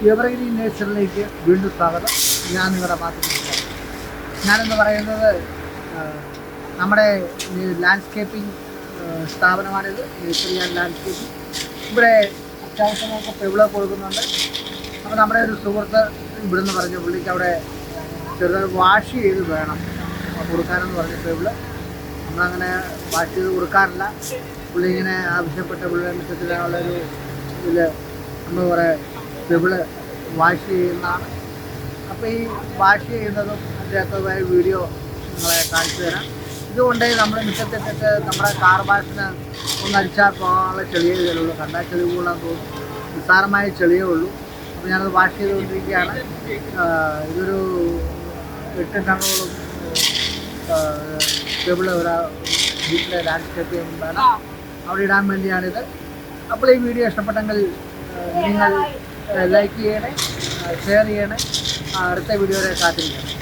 Evergreen നേച്ചറിലേക്ക് വീണ്ടും സ്വാഗതം. ഞാൻ നിങ്ങളുടെ മാതൃക. ഞാനെന്ന് പറയുന്നത് നമ്മുടെ ലാൻഡ്സ്കേപ്പിംഗ് സ്ഥാപനമാണിത്. Nature and landscaping. ഇവിടെ അത്യാവശ്യം നമുക്ക് പെവിള കൊടുക്കുന്നുണ്ട്. അപ്പോൾ നമ്മുടെ ഒരു സുഹൃത്ത് ഇവിടുന്ന് പറഞ്ഞു പുള്ളിക്ക് അവിടെ ചെറുതായി വാഷ് ചെയ്ത് വേണം കൊടുക്കാനെന്ന് പറഞ്ഞ പെവിള്. നമ്മളങ്ങനെ വാഷ് ചെയ്ത് കൊടുക്കാറില്ല. പുള്ളി ഇങ്ങനെ ആവശ്യപ്പെട്ട പുള്ളിയുടെ മിറ്റത്തിലുള്ളൊരു ഇതിൽ നമ്മൾ കുറേ പെവിള് വാഷ് ചെയ്യുന്നതാണ്. അപ്പോൾ ഈ വാഷ് ചെയ്യുന്നതും അതിൻ്റെയൊക്കെ വീഡിയോ നിങ്ങളെ കാണിച്ചു തരാം. ഇതുകൊണ്ട് നമ്മൾ മുറ്റത്തിട്ടിട്ട് നമ്മുടെ കാർ വാഷിന് ഒന്നടിച്ചാൽ പോകാനുള്ള ചെളിയേ ഇതിലുള്ളൂ. കണ്ടാൽ ചെളി കൂടാൻ തോന്നും. നിസ്സാരമായ ചെളിയേ ഉള്ളൂ. അപ്പോൾ ഞാനത് വാഷ് ചെയ്തുകൊണ്ടിരിക്കുകയാണ്. ഇതൊരു 8 ടണ്ണോളം പെവിള് ഒരു വീട്ടിലെ ലാൻഡ്സ്കേപ്പ് ചെയ്യുന്നതാണ്. അവിടെ ഇടാൻ വേണ്ടിയാണിത്. അപ്പോൾ ഈ വീഡിയോ ഇഷ്ടപ്പെട്ടെങ്കിൽ നിങ്ങൾ ലൈക്ക് ചെയ്യണേ, ഷെയർ ചെയ്യണേ. അടുത്ത വീഡിയോയിൽ കാത്തിരിക്കണം.